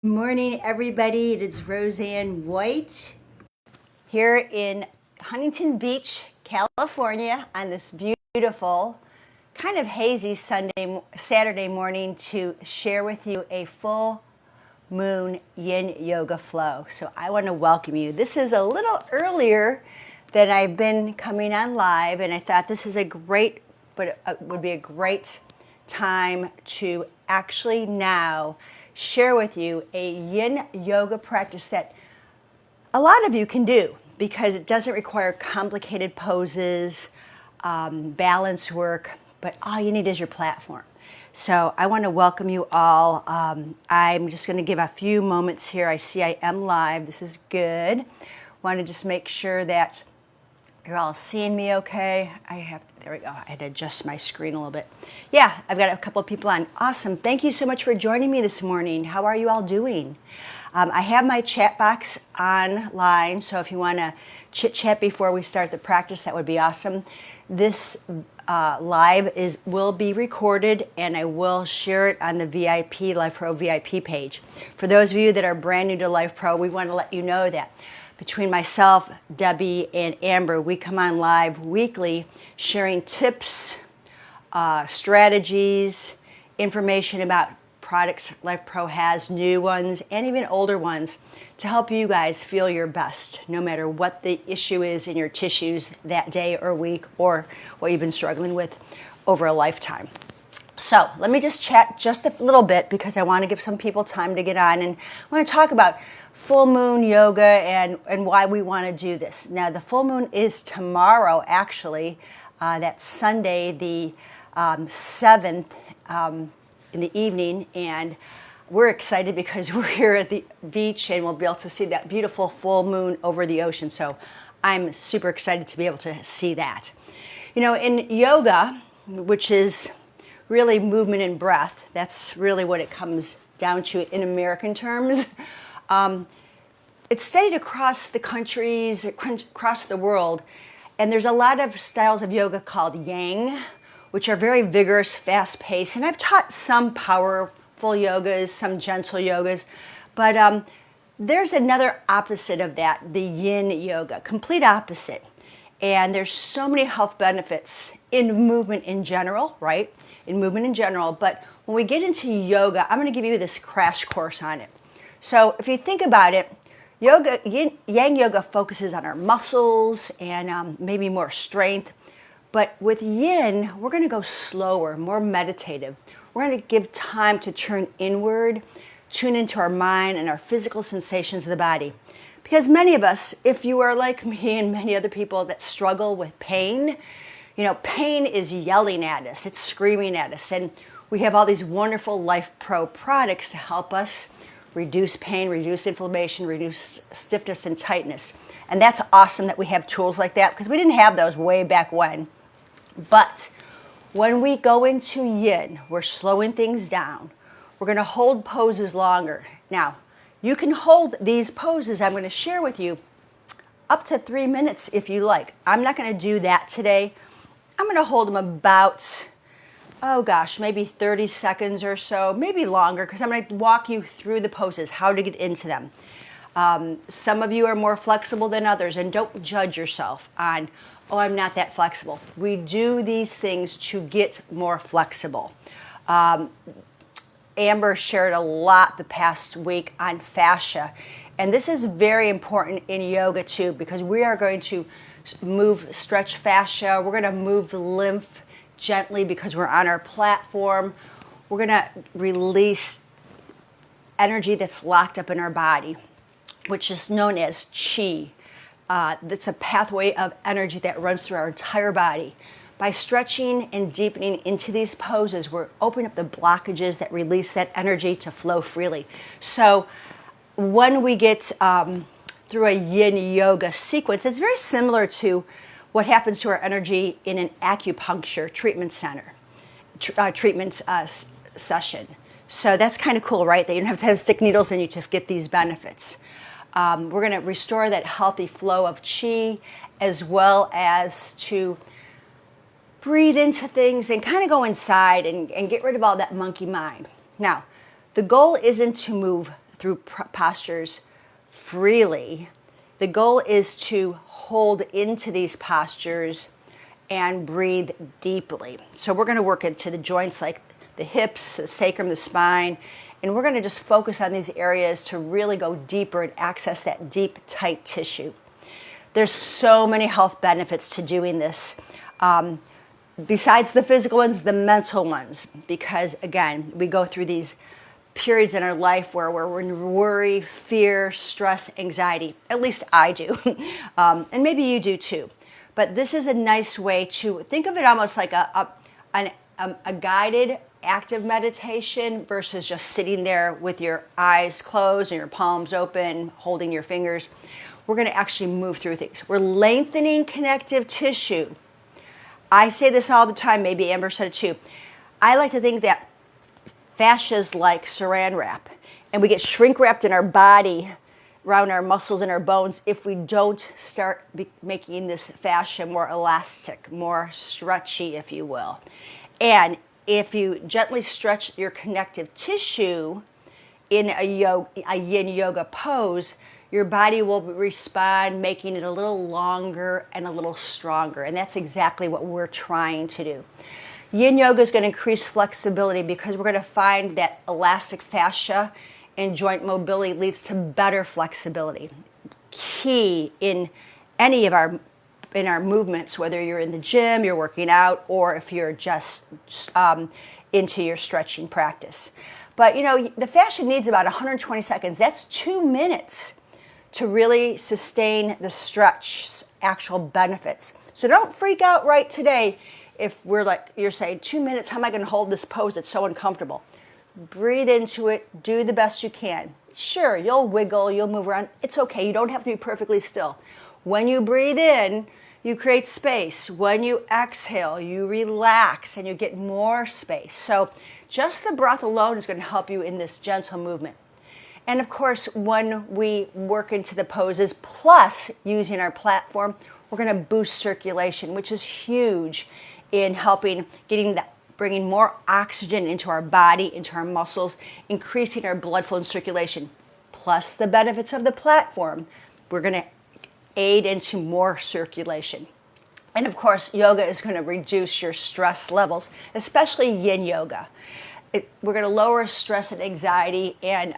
Good morning, everybody. It is Roseann White here in Huntington Beach, California, on this beautiful, kind of hazy Saturday morning to share with you a full moon Yin Yoga flow. So I want to welcome you. This is a little earlier than I've been coming on live, and I thought this is a great, but it would be a great time to actually now share with you a Yin Yoga practice that a lot of you can do because it doesn't require complicated poses, balance work, but all you need is your platform. So I want to welcome you all. I'm just going to give a few moments here. I see I am live. This is good. Want to just make sure that you're all seeing me okay. There we go. I had to adjust my screen a little bit. Yeah, I've got a couple of people on. Awesome. Thank you so much for joining me this morning. How are you all doing? I have my chat box online, so if you want to chit chat before we start the practice, that would be awesome. This live will be recorded, and I will share it on the VIP, LIFEPRO VIP page. For those of you that are brand new to LIFEPRO, we want to let you know that between myself, Debbie, and Amber, we come on live weekly sharing tips, strategies, information about products LIFEPRO has, new ones, and even older ones, to help you guys feel your best, no matter what the issue is in your tissues that day or week, or what you've been struggling with over a lifetime. So let me just chat just a little bit because I want to give some people time to get on, and I want to talk about full moon yoga and why we want to do this. Now, the full moon is tomorrow, actually. That's Sunday, the 7th in the evening, and we're excited because we're here at the beach and we'll be able to see that beautiful full moon over the ocean. So I'm super excited to be able to see that. You know, in yoga, which is really movement and breath, that's really what it comes down to in American terms. It's studied across the countries, across the world, and there's a lot of styles of yoga called Yang, which are very vigorous, fast-paced, and I've taught some powerful yogas, some gentle yogas, but there's another opposite of that, the Yin Yoga, complete opposite. And there's so many health benefits in movement in general, right? In movement in general, but when we get into yoga, I'm going to give you this crash course on it. So if you think about it, yoga, Yang Yoga focuses on our muscles and maybe more strength. But with Yin, we're going to go slower, more meditative. We're going to give time to turn inward, tune into our mind and our physical sensations of the body. Because many of us, if you are like me and many other people that struggle with pain, you know, pain is yelling at us, it's screaming at us. And we have all these wonderful LIFEPRO products to help us reduce pain, reduce inflammation, reduce stiffness and tightness. And that's awesome that we have tools like that because we didn't have those way back when. But when we go into Yin, we're slowing things down. We're going to hold poses longer. Now, you can hold these poses I'm going to share with you up to 3 minutes if you like. I'm not going to do that today. I'm going to hold them about, oh gosh, maybe 30 seconds or so, maybe longer, because I'm going to walk you through the poses, how to get into them. Some of you are more flexible than others, and don't judge yourself on, oh, I'm not that flexible. We do these things to get more flexible. Amber shared a lot the past week on fascia, and this is very important in yoga too, because we are going to stretch fascia. We're going to move the lymph gently because we're on our platform. We're going to release energy that's locked up in our body, which is known as qi. That's a pathway of energy that runs through our entire body. By stretching and deepening into these poses, we're opening up the blockages that release that energy to flow freely. So when we get through a Yin Yoga sequence, it's very similar to what happens to our energy in an acupuncture treatment center, session. So that's kind of cool, right? That you don't have to have stick needles in you to get these benefits. We're going to restore that healthy flow of qi, as well as to breathe into things and kind of go inside and get rid of all that monkey mind. Now, the goal isn't to move through postures freely. The goal is to hold into these postures and breathe deeply. So we're going to work into the joints like the hips, the sacrum, the spine, and we're going to just focus on these areas to really go deeper and access that deep, tight tissue. There's so many health benefits to doing this. Besides the physical ones, the mental ones, because again, we go through these periods in our life where we're in worry, fear, stress, anxiety. At least I do. And maybe you do too. But this is a nice way to think of it almost like a guided active meditation versus just sitting there with your eyes closed and your palms open, holding your fingers. We're going to actually move through things. We're lengthening connective tissue. I say this all the time, maybe Amber said it too. I like to think that fascia is like saran wrap, and we get shrink wrapped in our body around our muscles and our bones if we don't start making this fascia more elastic, more stretchy, if you will. And if you gently stretch your connective tissue in a Yin Yoga pose, your body will respond, making it a little longer and a little stronger. And that's exactly what we're trying to do. Yin Yoga is going to increase flexibility because we're going to find that elastic fascia and joint mobility leads to better flexibility. Key in any of our movements, whether you're in the gym, you're working out, or if you're just into your stretching practice. But you know, the fascia needs about 120 seconds. That's 2 minutes to really sustain the stretch's actual benefits. So don't freak out right today if you're saying 2 minutes, how am I going to hold this pose? It's so uncomfortable. Breathe into it. Do the best you can. Sure, you'll wiggle, you'll move around. It's okay. You don't have to be perfectly still. When you breathe in, you create space. When you exhale, you relax and you get more space. So just the breath alone is going to help you in this gentle movement. And of course, when we work into the poses, plus using our platform, we're going to boost circulation, which is huge in helping bringing more oxygen into our body, into our muscles, increasing our blood flow and circulation. Plus the benefits of the platform, we're going to aid into more circulation. And of course, yoga is going to reduce your stress levels, especially Yin Yoga. We're going to lower stress and anxiety and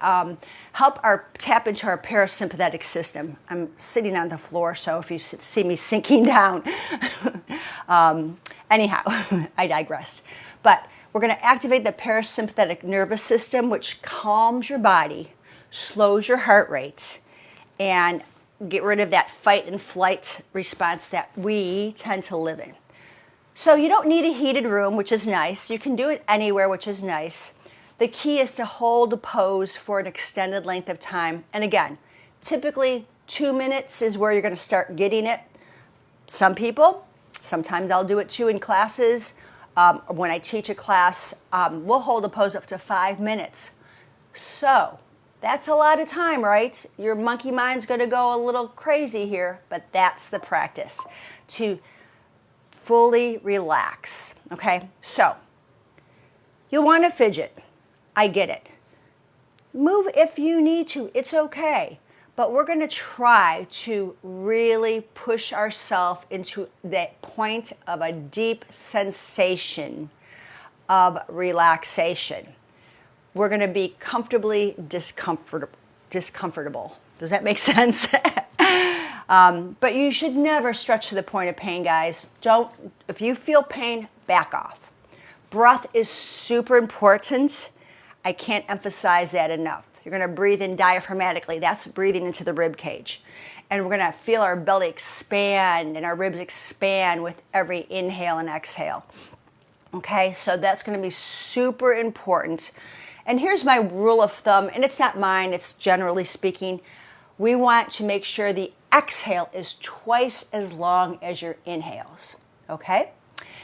help tap into our parasympathetic system. I'm sitting on the floor, so if you see me sinking down, anyhow, I digress. But we're going to activate the parasympathetic nervous system, which calms your body, slows your heart rate, and get rid of that fight and flight response that we tend to live in. So you don't need a heated room, which is nice. You can do it anywhere, which is nice. The key is to hold a pose for an extended length of time. And again, typically 2 minutes is where you're going to start getting it. Some people, sometimes I'll do it too in classes. When I teach a class, we'll hold a pose up to 5 minutes. So that's a lot of time, right? Your monkey mind's going to go a little crazy here, but that's the practice to fully relax, okay? So you'll want to fidget. I get it. Move if you need to. It's okay. But we're going to try to really push ourselves into that point of a deep sensation of relaxation. We're going to be comfortably discomfortable. Does that make sense? But you should never stretch to the point of pain, guys. If you feel pain, back off. Breath is super important. I can't emphasize that enough. You're going to breathe in diaphragmatically. That's breathing into the rib cage. And we're going to feel our belly expand and our ribs expand with every inhale and exhale. Okay, so that's going to be super important. And here's my rule of thumb, and it's not mine, it's generally speaking. We want to make sure the exhale is twice as long as your inhales, okay?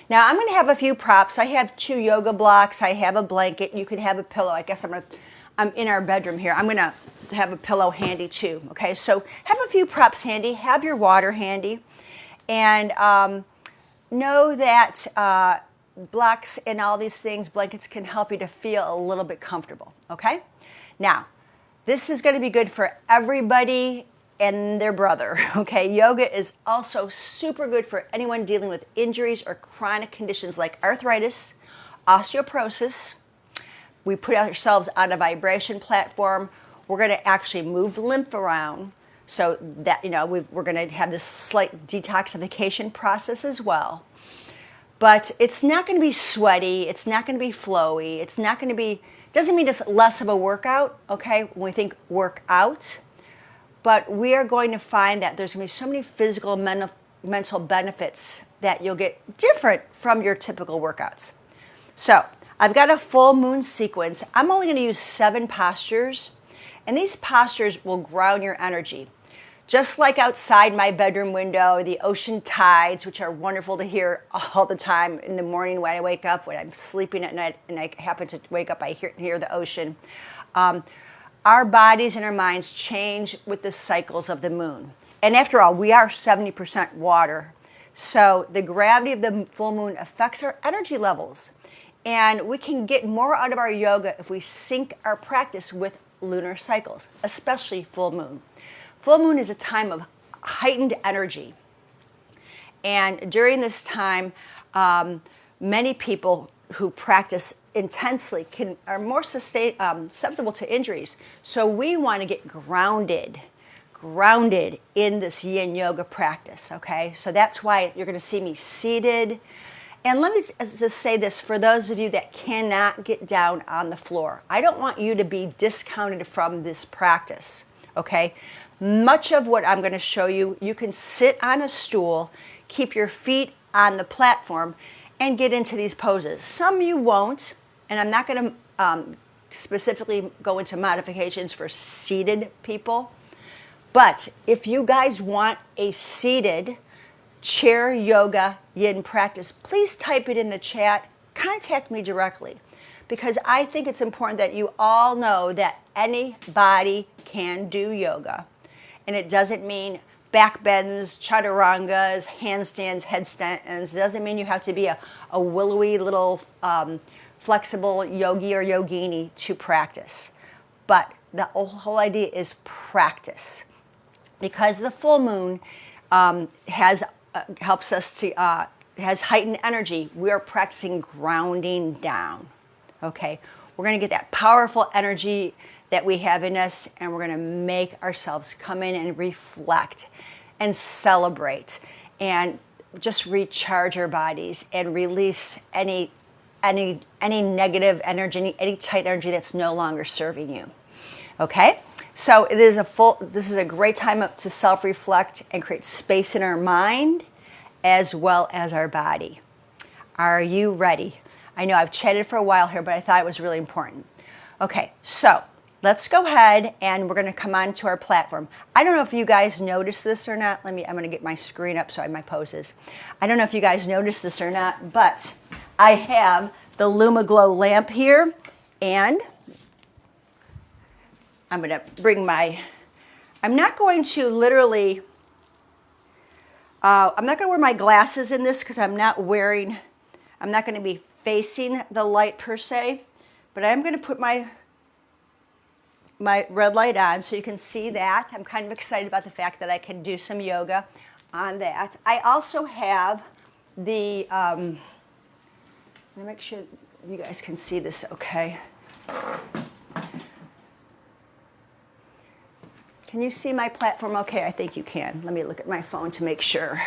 Now I'm going to have a few props. I have 2 yoga blocks. I have a blanket. You could have a pillow. I guess I'm in our bedroom here. I'm going to have a pillow handy too, okay? So have a few props handy. Have your water handy. And know that blocks and all these things, blankets can help you to feel a little bit comfortable, okay? Now, This is going to be good for everybody and their brother, okay? Yoga is also super good for anyone dealing with injuries or chronic conditions like arthritis, osteoporosis. We put ourselves on a vibration platform. We're going to actually move lymph around so that, we're going to have this slight detoxification process as well. But it's not going to be sweaty. It's not going to be flowy. It's not going to be, doesn't mean it's less of a workout, okay, when we think workout. But we are going to find that there's going to be so many physical and mental benefits that you'll get different from your typical workouts. So I've got a full moon sequence. I'm only going to use 7 postures, and these postures will ground your energy. Just like outside my bedroom window, the ocean tides, which are wonderful to hear all the time in the morning when I wake up, when I'm sleeping at night and I happen to wake up, I hear the ocean. Our bodies and our minds change with the cycles of the moon. And after all, we are 70% water. So the gravity of the full moon affects our energy levels. And we can get more out of our yoga if we sync our practice with lunar cycles, especially full moon. Full moon is a time of heightened energy. And during this time, many people who practice intensely are more susceptible to injuries. So we want to get grounded in this Yin Yoga practice, okay? So that's why you're going to see me seated. And let me just say this, for those of you that cannot get down on the floor, I don't want you to be discounted from this practice, okay? Much of what I'm going to show you, you can sit on a stool, keep your feet on the platform, and get into these poses. Some you won't, and I'm not going to specifically go into modifications for seated people. But if you guys want a seated chair yoga yin practice, please type it in the chat. Contact me directly, because I think it's important that you all know that anybody can do yoga. And it doesn't mean back bends, chaturangas, handstands, headstands. It doesn't mean you have to be a willowy little flexible yogi or yogini to practice. But the whole idea is practice. Because the full moon helps us to, has heightened energy, we are practicing grounding down, okay? We're going to get that powerful energy that we have in us, and we're going to make ourselves come in and reflect and celebrate and just recharge our bodies and release any negative energy, any tight energy that's no longer serving you. Okay? So this is a great time to self-reflect and create space in our mind as well as our body. Are you ready? I know I've chatted for a while here, but I thought it was really important. Okay, so let's go ahead and we're going to come on to our platform. I don't know if you guys noticed this or not. I'm going to get my screen up so I have my poses. I don't know if you guys noticed this or not, but I have the Luma Glow lamp here, and I'm going to bring I'm not going to literally, I'm not going to wear my glasses in this because I'm not going to be facing the light per se, but I'm going to put my red light on so you can see that. I'm kind of excited about the fact that I can do some yoga on that. I also have the, let me make sure you guys can see this okay. Can you see my platform okay? I think you can. Let me look at my phone to make sure.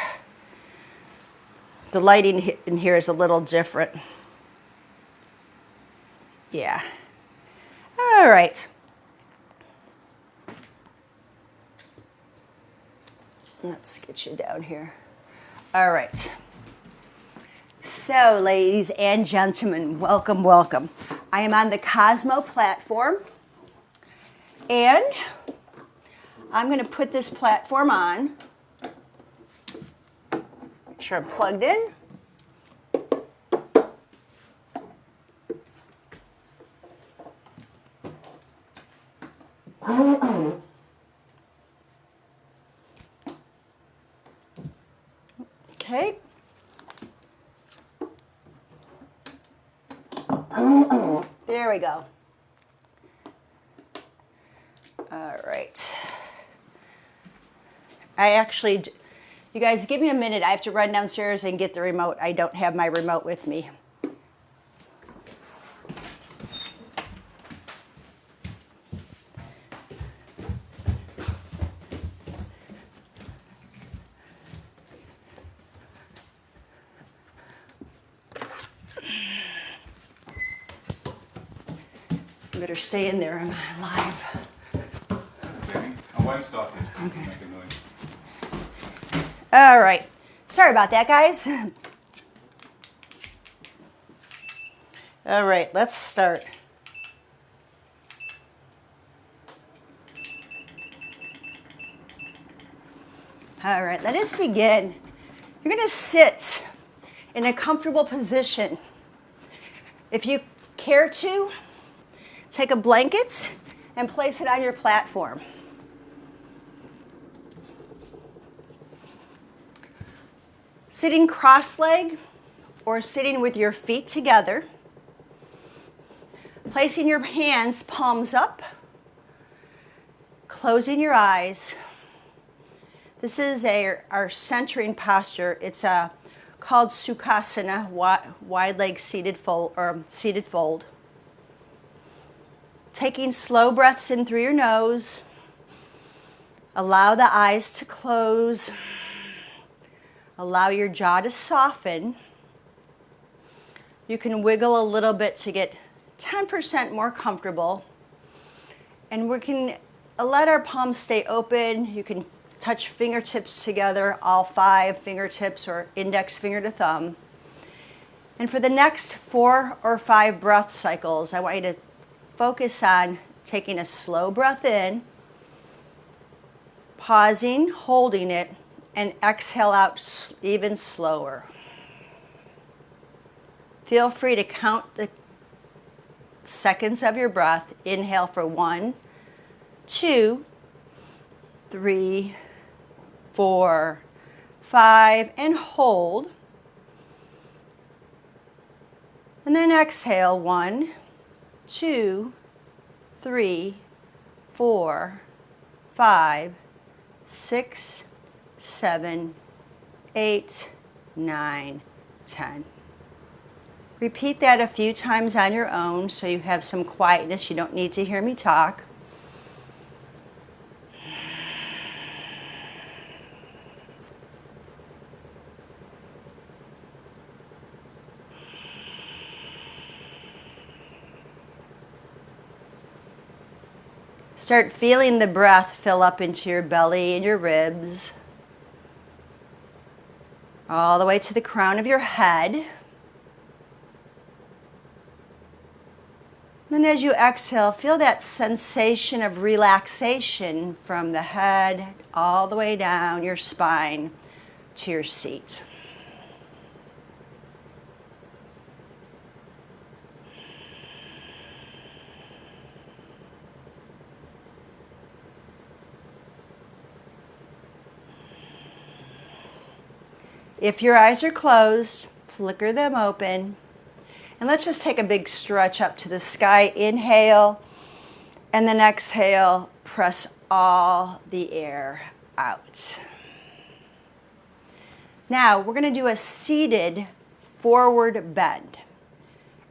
The lighting in here is a little different. Yeah. All right. Let's get you down here. All right. So, ladies and gentlemen, welcome, welcome. I am on the Cosmo platform, and I'm going to put this platform on. Make sure I'm plugged in. Okay. There we go. right. You guys, give me a minute. I have to run downstairs and get the remote. I don't have my remote with me. You better stay in there. I'm live. Okay. My wife stopped it. Okay. Make a noise. All right. Sorry about that, guys. All right, let's start. All right, let us begin. You're going to sit in a comfortable position. If you care to, take a blanket and place it on your platform. Sitting cross-legged or sitting with your feet together, placing your hands palms up, closing your eyes. This is our centering posture. It's called Sukhasana, wide leg seated fold. Taking slow breaths in through your nose. Allow the eyes to close. Allow your jaw to soften. You can wiggle a little bit to get 10% more comfortable. And we can let our palms stay open. You can touch fingertips together, all 5 fingertips or index finger to thumb. And for the next 4 or 5 breath cycles, I want you to focus on taking a slow breath in, pausing, holding it, and exhale out even slower. Feel free to count the seconds of your breath. Inhale for 1, 2, 3, 4, 5, and hold. And then exhale 1, 2, 3, 4, 5, 6, 7, 8, 9, 10. Repeat that a few times on your own so you have some quietness. You don't need to hear me talk. Start feeling the breath fill up into your belly and your ribs, all the way to the crown of your head. Then as you exhale, feel that sensation of relaxation from the head all the way down your spine to your seat. If your eyes are closed, flicker them open. And let's just take a big stretch up to the sky. Inhale, and then exhale, press all the air out. Now, we're going to do a seated forward bend.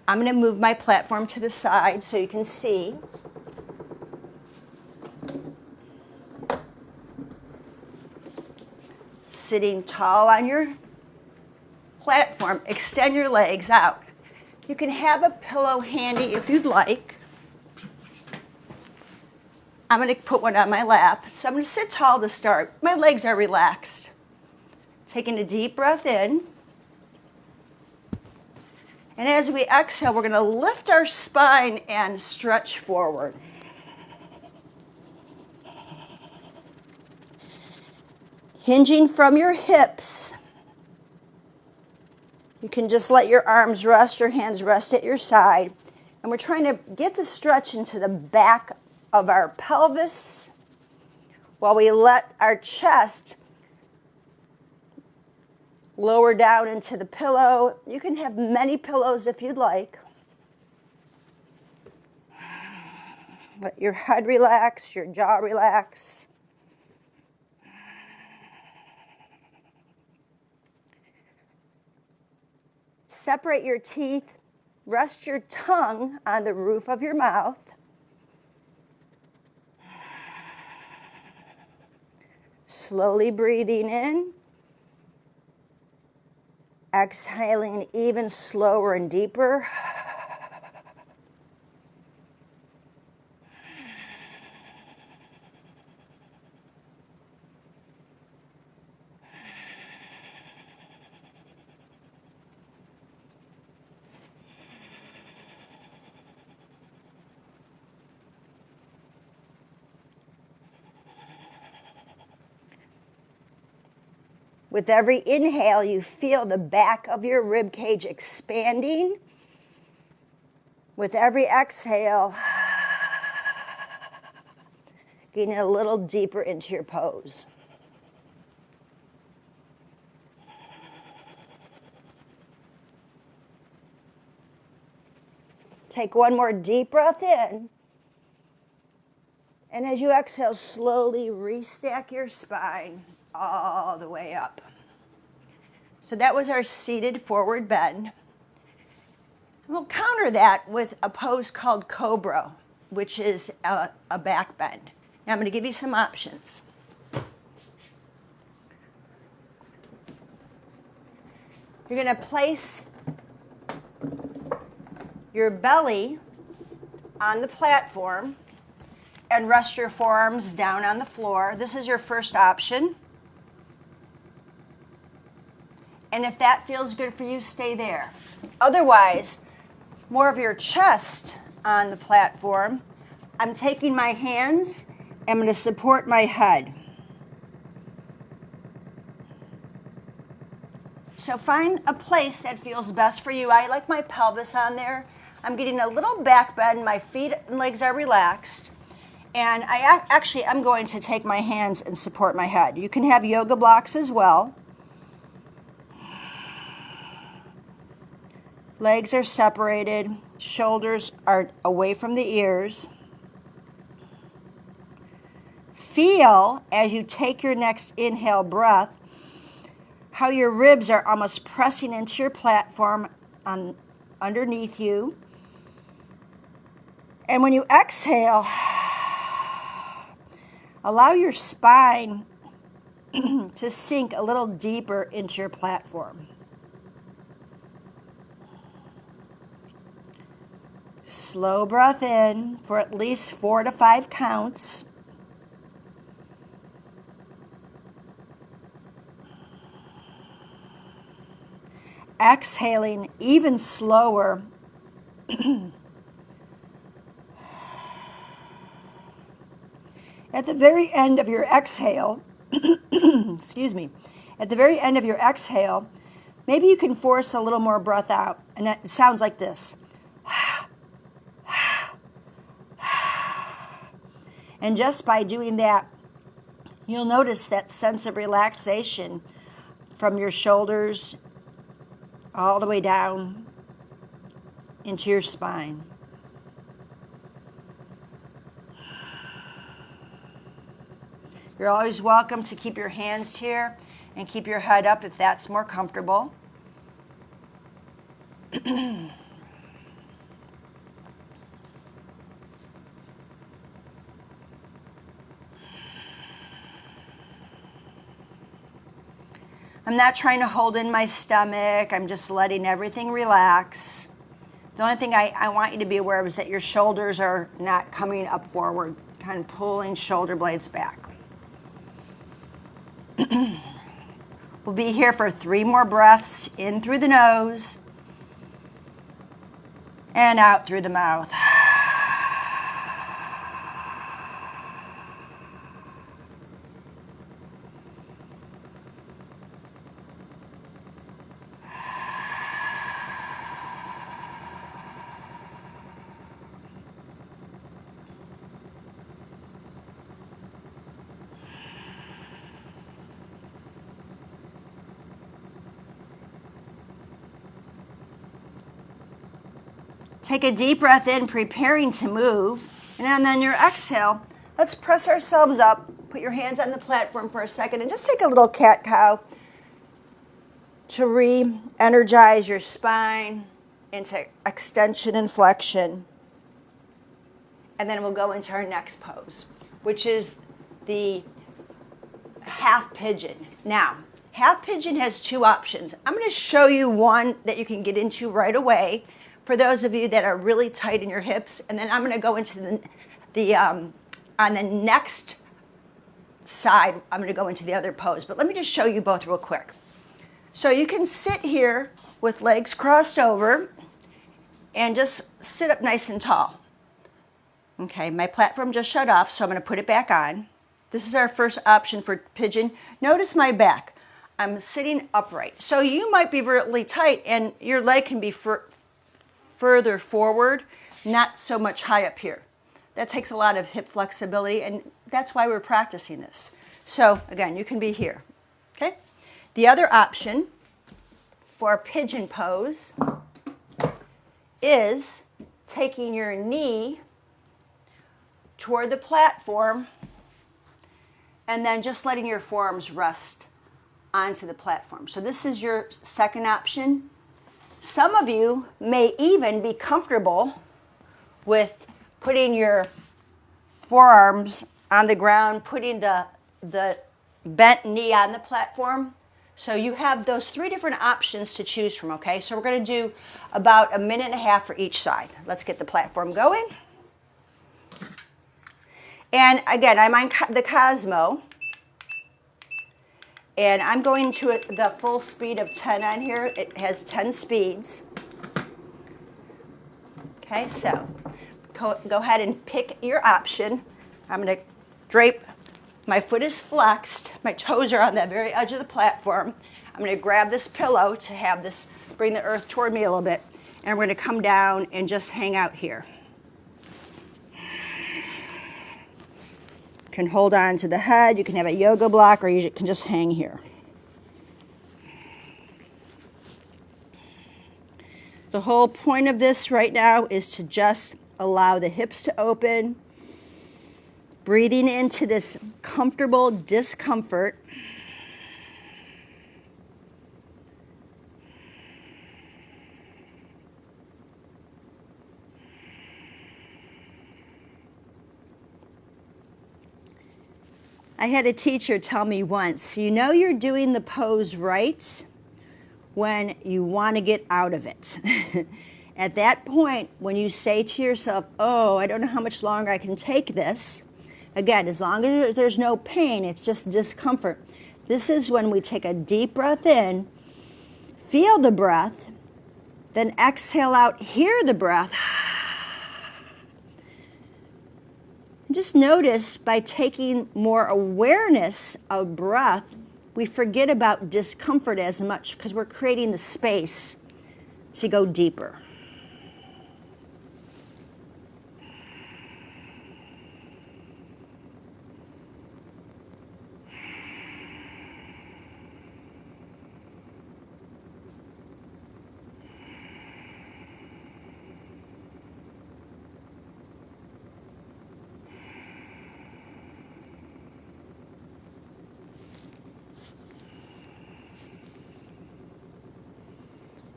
I'm going to move my platform to the side so you can see. Sitting tall on your platform, extend your legs out. You can have a pillow handy if you'd like. I'm going to put one on my lap. So I'm going to sit tall to start. My legs are relaxed. Taking a deep breath in. And as we exhale, we're going to lift our spine and stretch forward. Hinging from your hips. You can just let your arms rest, your hands rest at your side. And we're trying to get the stretch into the back of our pelvis while we let our chest lower down into the pillow. You can have many pillows if you'd like. Let your head relax, your jaw relax. Separate your teeth. Rest your tongue on the roof of your mouth. Slowly breathing in. Exhaling even slower and deeper. With every inhale, you feel the back of your rib cage expanding. With every exhale, getting a little deeper into your pose. Take one more deep breath in. And as you exhale, slowly restack your spine all the way up. So that was our seated forward bend. We'll counter that with a pose called Cobra, which is a back bend. Now I'm going to give you some options. You're going to place your belly on the platform and rest your forearms down on the floor. This is your first option. And if that feels good for you, stay there. Otherwise, more of your chest on the platform. I'm taking my hands, I'm going to support my head. So find a place that feels best for you. I like my pelvis on there. I'm getting a little back bend, my feet and legs are relaxed. And I'm going to take my hands and support my head. You can have yoga blocks as well. Legs are separated, shoulders are away from the ears. Feel, as you take your next inhale breath, how your ribs are almost pressing into your platform underneath you. And when you exhale, allow your spine to sink a little deeper into your platform. Slow breath in for at least 4 to 5 counts. Exhaling even slower. At the very end of your exhale, excuse me, at the very end of your exhale, maybe you can force a little more breath out, and it sounds like this. And just by doing that, you'll notice that sense of relaxation from your shoulders all the way down into your spine. You're always welcome to keep your hands here and keep your head up if that's more comfortable. I'm not trying to hold in my stomach. I'm just letting everything relax. The only thing I want you to be aware of is that your shoulders are not coming up forward, kind of pulling shoulder blades back. We'll be here for 3 more breaths, in through the nose and out through the mouth. Take a deep breath in, preparing to move. And then your exhale, let's press ourselves up. Put your hands on the platform for a second and just take a little cat-cow to re-energize your spine into extension and flexion. And then we'll go into our next pose, which is the half pigeon. Now, half pigeon has two options. I'm going to show you one that you can get into right away for those of you that are really tight in your hips, and then I'm going to go into on the next side, I'm going to go into the other pose. But let me just show you both real quick. So you can sit here with legs crossed over and just sit up nice and tall. Okay, my platform just shut off, so I'm going to put it back on. This is our first option for pigeon. Notice my back. I'm sitting upright. So you might be really tight and your leg can be further forward, not so much high up here. That takes a lot of hip flexibility, and that's why we're practicing this. So again, you can be here, okay? The other option for a pigeon pose is taking your knee toward the platform and then just letting your forearms rest onto the platform. So this is your second option. Some of you may even be comfortable with putting your forearms on the ground, putting the bent knee on the platform. So you have those three different options to choose from, okay? So we're going to do about 1.5 minutes for each side. Let's get the platform going. And again, I'm on the Cosmo. And I'm going to the full speed of 10 on here. It has 10 speeds. Okay, so go ahead and pick your option. I'm going to drape. My foot is flexed. My toes are on the very edge of the platform. I'm going to grab this pillow to have this bring the earth toward me a little bit. And we're going to come down and just hang out here. You can hold on to the head. You can have a yoga block, or you can just hang here. The whole point of this right now is to just allow the hips to open, breathing into this comfortable discomfort. I had a teacher tell me once, you know you're doing the pose right when you want to get out of it. At that point, when you say to yourself, oh, I don't know how much longer I can take this, again, as long as there's no pain, it's just discomfort. This is when we take a deep breath in, feel the breath, then exhale out, hear the breath. Just notice by taking more awareness of breath, we forget about discomfort as much because we're creating the space to go deeper.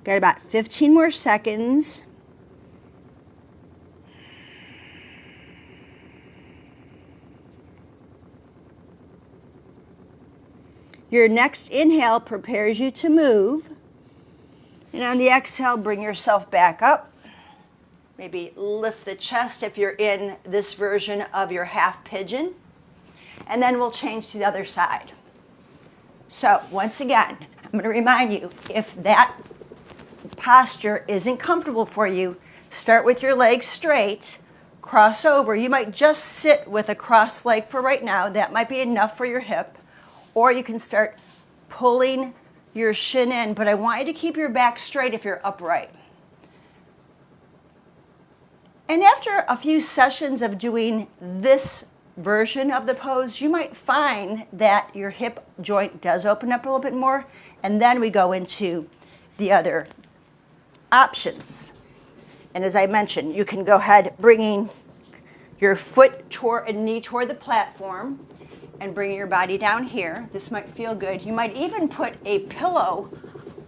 Got about 15 more seconds. Your next inhale prepares you to move. And on the exhale, bring yourself back up. Maybe lift the chest if you're in this version of your half pigeon. And then we'll change to the other side. So once again, I'm going to remind you, if that posture isn't comfortable for you, start with your legs straight, cross over. You might just sit with a crossed leg for right now. That might be enough for your hip. Or you can start pulling your shin in, but I want you to keep your back straight if you're upright. And after a few sessions of doing this version of the pose, you might find that your hip joint does open up a little bit more, and then we go into the other options. And as I mentioned, you can go ahead bringing your foot toward a knee toward the platform and bring your body down here. This might feel good. You might even put a pillow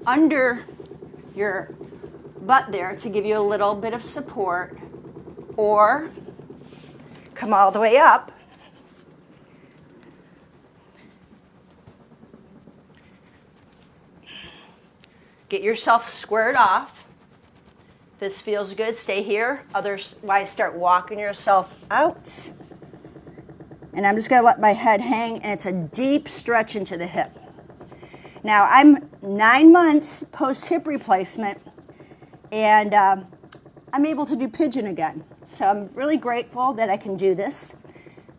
under your butt there to give you a little bit of support, or come all the way up. Get yourself squared off. This feels good. Stay here. Otherwise, start walking yourself out. And I'm just going to let my head hang, and it's a deep stretch into the hip. Now, I'm 9 months post-hip replacement, and I'm able to do pigeon again. So I'm really grateful that I can do this.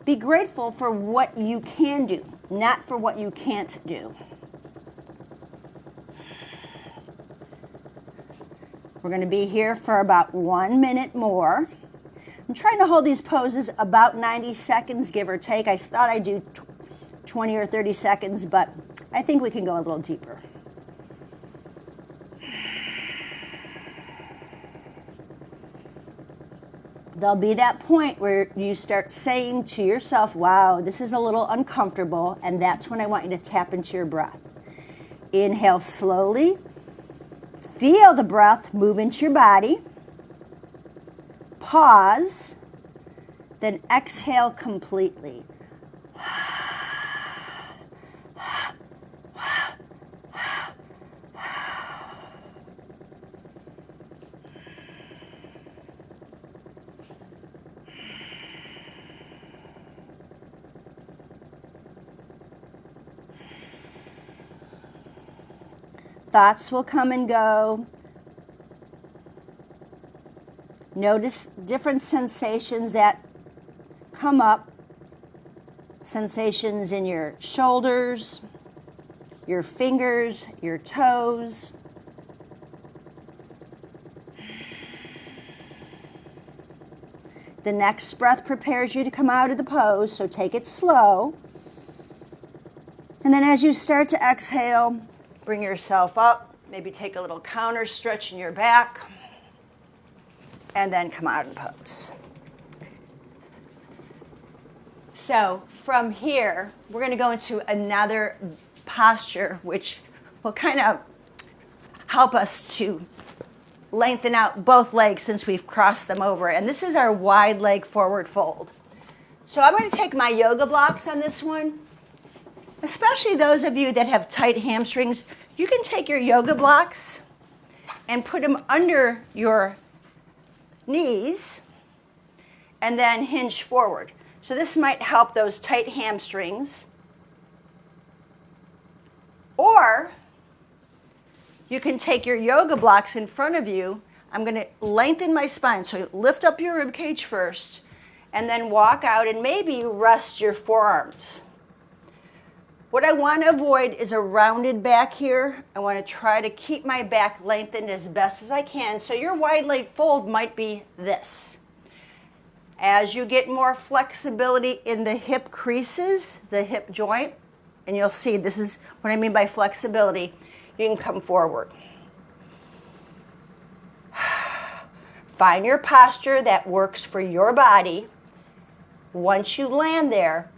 Be grateful for what you can do, not for what you can't do. We're going to be here for about 1 minute more. I'm trying to hold these poses about 90 seconds, give or take. I thought I'd do 20 or 30 seconds, but I think we can go a little deeper. There'll be that point where you start saying to yourself, wow, this is a little uncomfortable, and that's when I want you to tap into your breath. Inhale slowly. Feel the breath move into your body. Pause, then exhale completely. Thoughts will come and go. Notice different sensations that come up. Sensations in your shoulders, your fingers, your toes. The next breath prepares you to come out of the pose, so take it slow. And then as you start to exhale, bring yourself up, maybe take a little counter stretch in your back, and then come out of pose. So from here, we're going to go into another posture, which will kind of help us to lengthen out both legs since we've crossed them over. And this is our wide leg forward fold. So I'm going to take my yoga blocks on this one. Especially those of you that have tight hamstrings, you can take your yoga blocks and put them under your knees and then hinge forward. So this might help those tight hamstrings. Or you can take your yoga blocks in front of you. I'm going to lengthen my spine. So lift up your rib cage first and then walk out and maybe rest your forearms. What I want to avoid is a rounded back here. I want to try to keep my back lengthened as best as I can. So your wide leg fold might be this. As you get more flexibility in the hip creases, the hip joint, and you'll see this is what I mean by flexibility, you can come forward. Find your posture that works for your body. Once you land there,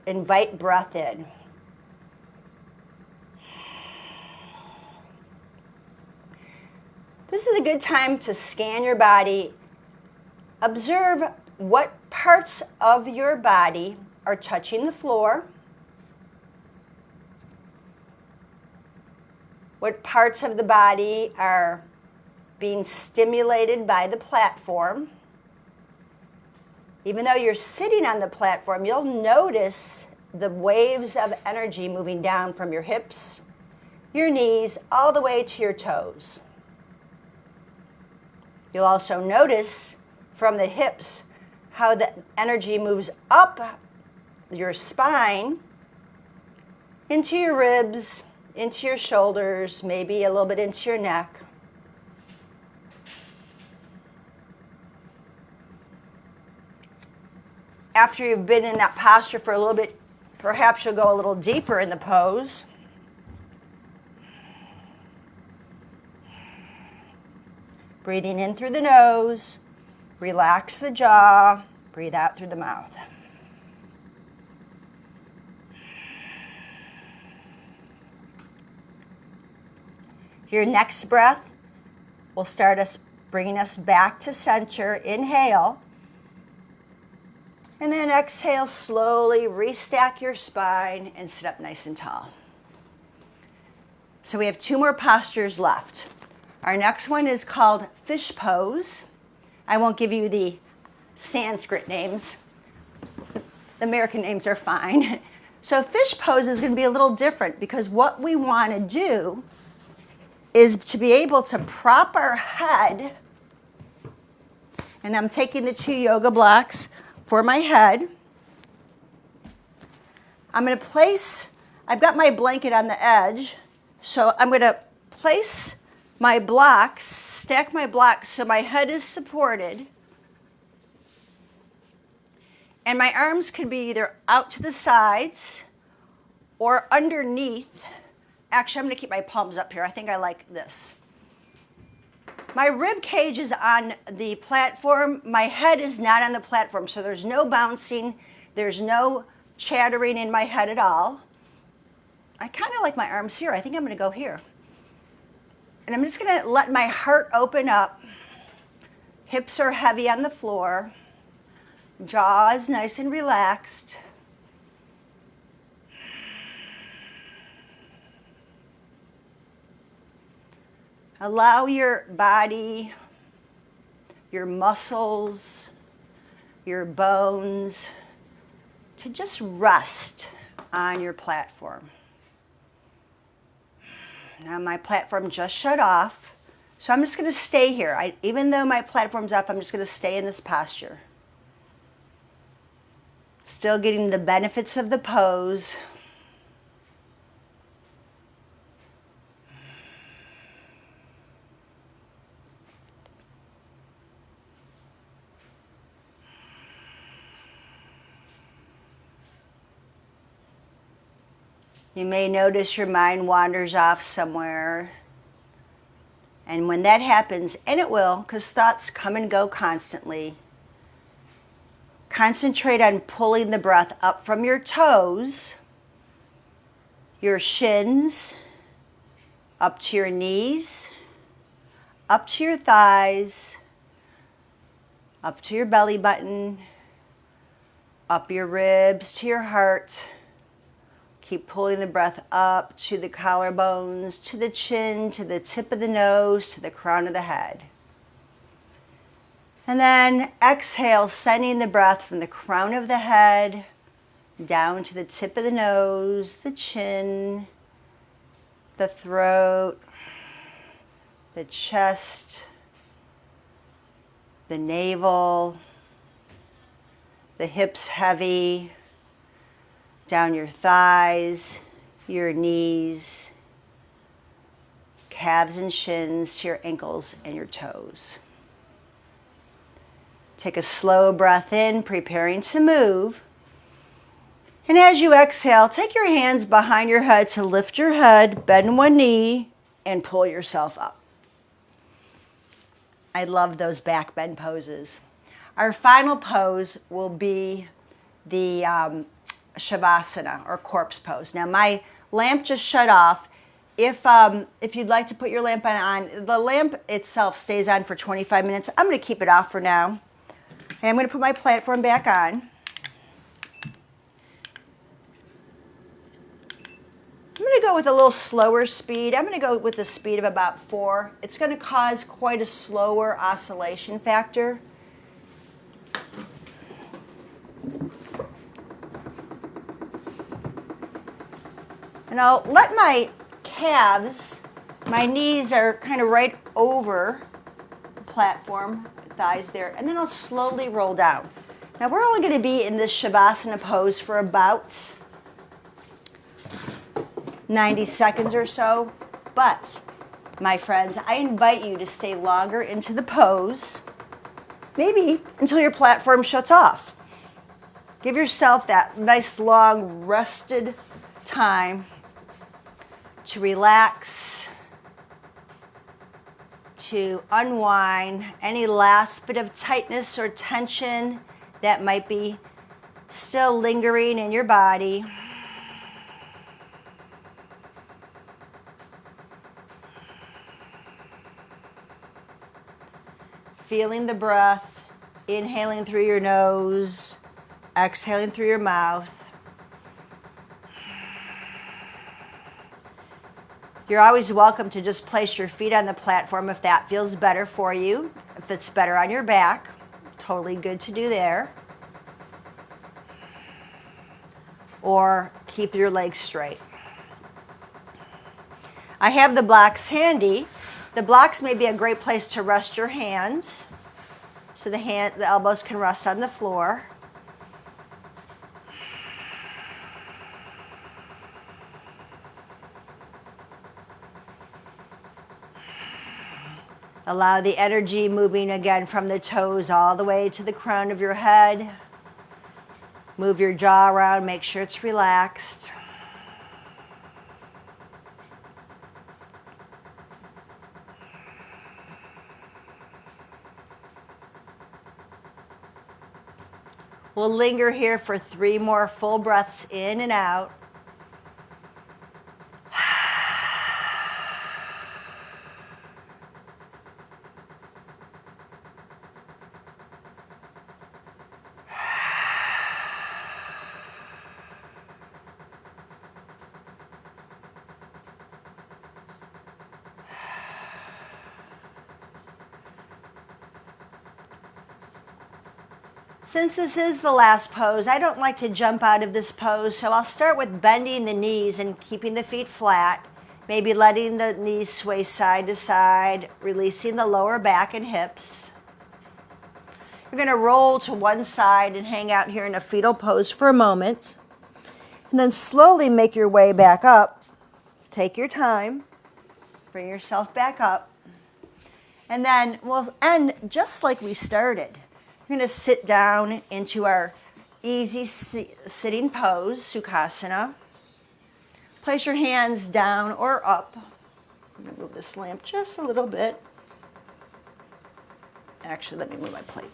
invite breath in. This is a good time to scan your body. Observe what parts of your body are touching the floor. What parts of the body are being stimulated by the platform. Even though you're sitting on the platform, you'll notice the waves of energy moving down from your hips, your knees, all the way to your toes. You'll also notice from the hips how the energy moves up your spine, into your ribs, into your shoulders, maybe a little bit into your neck. After you've been in that posture for a little bit, perhaps you'll go a little deeper in the pose. Breathing in through the nose, relax the jaw, Breathe out through the mouth. Your next breath will start us bringing us back to center. Inhale. And then exhale, slowly restack your spine and sit up nice and tall. So we have 2 more postures left. Our next one is called fish pose. I won't give you the Sanskrit names. The American names are fine. So fish pose is going to be a little different because what we want to do is to be able to prop our head, and I'm taking the 2 yoga blocks for my head. I'm going to place, I've got my blanket on the edge, so I'm going to place my blocks, stack my blocks so my head is supported. And my arms could be either out to the sides or underneath. Actually, I'm going to keep my palms up here. I think I like this. My rib cage is on the platform. My head is not on the platform, so there's no bouncing. There's no chattering in my head at all. I kind of like my arms here. I think I'm going to go here. And I'm just going to let my heart open up. Hips are heavy on the floor. Jaw is nice and relaxed. Allow your body, your muscles, your bones to just rest on your platform. Now my platform just shut off, so I'm just going to stay here. Even though my platform's up, I'm just going to stay in this posture. Still getting the benefits of the pose. You may notice your mind wanders off somewhere. And when that happens, and it will, because thoughts come and go constantly, concentrate on pulling the breath up from your toes, your shins, up to your knees, up to your thighs, up to your belly button, up your ribs to your heart. Keep pulling the breath up to the collarbones, to the chin, to the tip of the nose, to the crown of the head. And then exhale, sending the breath from the crown of the head down to the tip of the nose, the chin, the throat, the chest, the navel, the hips heavy, down your thighs, your knees, calves and shins to your ankles and your toes. Take a slow breath in, preparing to move. And as you exhale, take your hands behind your head to lift your head, bend one knee, and pull yourself up. I love those back bend poses. Our final pose will be the Shavasana, or corpse pose. Now my lamp just shut off. If you'd like to put your lamp on, the lamp itself stays on for 25 minutes. I'm going to keep it off for now. And I'm going to put my platform back on. I'm going to go with a little slower speed. I'm going to go with a speed of about 4. It's going to cause quite a slower oscillation factor. And I'll let my calves, my knees are kind of right over the platform, thighs there, and then I'll slowly roll down. Now we're only going to be in this Shavasana pose for about 90 seconds or so, but my friends, I invite you to stay longer into the pose, maybe until your platform shuts off. Give yourself that nice long rested time to relax, to unwind any last bit of tightness or tension that might be still lingering in your body. Feeling the breath, inhaling through your nose, exhaling through your mouth. You're always welcome to just place your feet on the platform if that feels better for you. If it's better on your back, totally good to do there. Or keep your legs straight. I have the blocks handy. The blocks may be a great place to rest your hands, so the elbows can rest on the floor. Allow the energy moving again from the toes all the way to the crown of your head. Move your jaw around, make sure it's relaxed. We'll linger here for 3 more full breaths in and out. Since this is the last pose, I don't like to jump out of this pose, so I'll start with bending the knees and keeping the feet flat, maybe letting the knees sway side to side, releasing the lower back and hips. You're going to roll to one side and hang out here in a fetal pose for a moment, and then slowly make your way back up. Take your time, bring yourself back up, and then we'll end just like we started. We're going to sit down into our easy sitting pose, Sukhasana. Place your hands down or up. I'm going to move this lamp just a little bit. Actually, let me move my plate.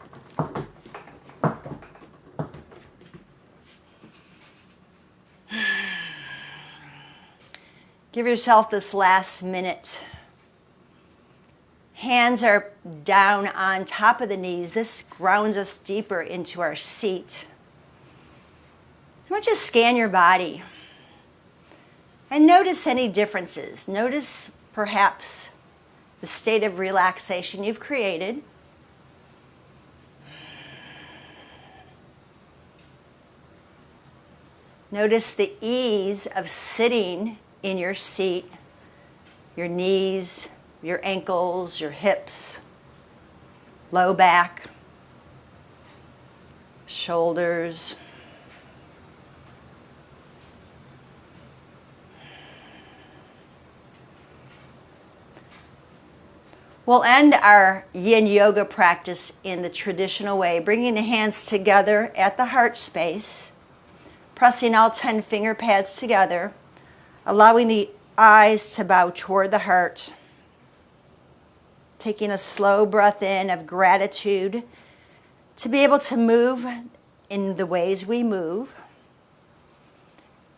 Give yourself this last minute. Hands are down on top of the knees. This grounds us deeper into our seat. I want you to scan your body and notice any differences. Notice perhaps the state of relaxation you've created. Notice the ease of sitting in your seat, your knees, your ankles, your hips, low back, shoulders. We'll end our Yin Yoga practice in the traditional way, bringing the hands together at the heart space, pressing all 10 finger pads together, allowing the eyes to bow toward the heart. Taking a slow breath in of gratitude to be able to move in the ways we move.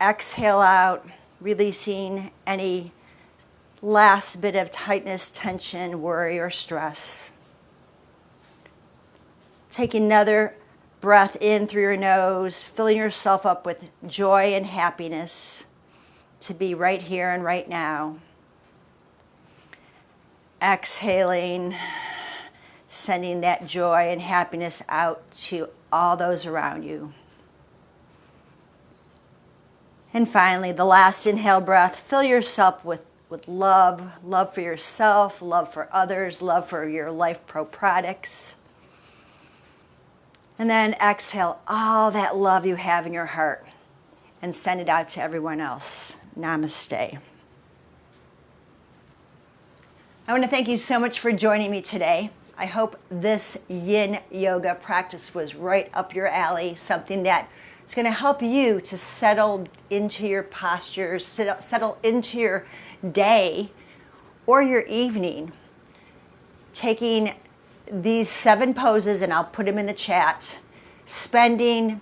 Exhale out, releasing any last bit of tightness, tension, worry, or stress. Take another breath in through your nose, filling yourself up with joy and happiness to be right here and right now. Exhaling, sending that joy and happiness out to all those around you. And finally, the last inhale breath, fill yourself with love, love for yourself, love for others, love for your LIFEPRO products. And then exhale all that love you have in your heart and send it out to everyone else. Namaste. I want to thank you so much for joining me today. I hope this Yin Yoga practice was right up your alley, something that is going to help you to settle into your postures, settle into your day or your evening. Taking these 7 poses, and I'll put them in the chat, spending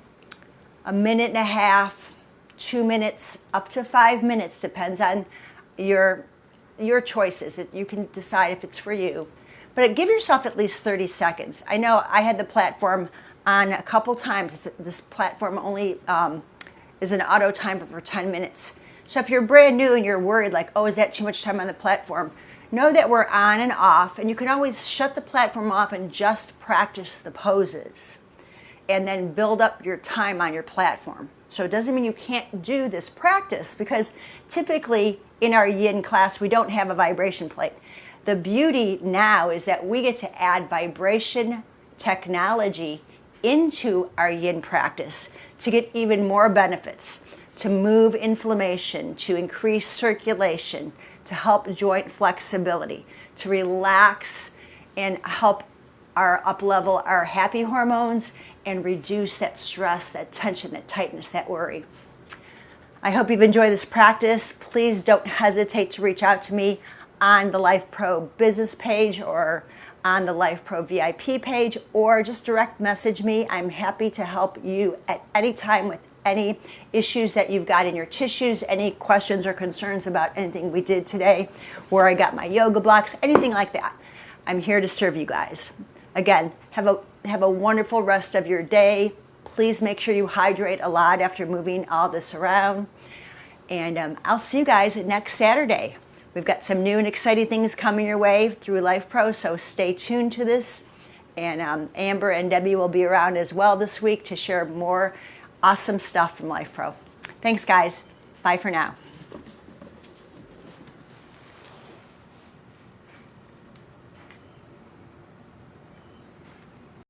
a minute and a half, 2 minutes, up to 5 minutes, depends on your choices. You can decide if it's for you. But give yourself at least 30 seconds. I know I had the platform on a couple times. This platform only is an auto timer for 10 minutes. So if you're brand new and you're worried like, oh, is that too much time on the platform? Know that we're on and off, and you can always shut the platform off and just practice the poses and then build up your time on your platform. So it doesn't mean you can't do this practice, because typically in our Yin class, we don't have a vibration plate. The beauty now is that we get to add vibration technology into our Yin practice to get even more benefits, to move inflammation, to increase circulation, to help joint flexibility, to relax and help our up-level our happy hormones and reduce that stress, that tension, that tightness, that worry. I hope you've enjoyed this practice. Please don't hesitate to reach out to me on the LifePro business page or on the LifePro VIP page, or just direct message me. I'm happy to help you at any time with any issues that you've got in your tissues, any questions or concerns about anything we did today, where I got my yoga blocks, anything like that. I'm here to serve you guys. Again, have a wonderful rest of your day. Please make sure you hydrate a lot after moving all this around. And I'll see you guys next Saturday. We've got some new and exciting things coming your way through LifePro, so stay tuned to this. And Amber and Debbie will be around as well this week to share more awesome stuff from LifePro. Thanks, guys. Bye for now.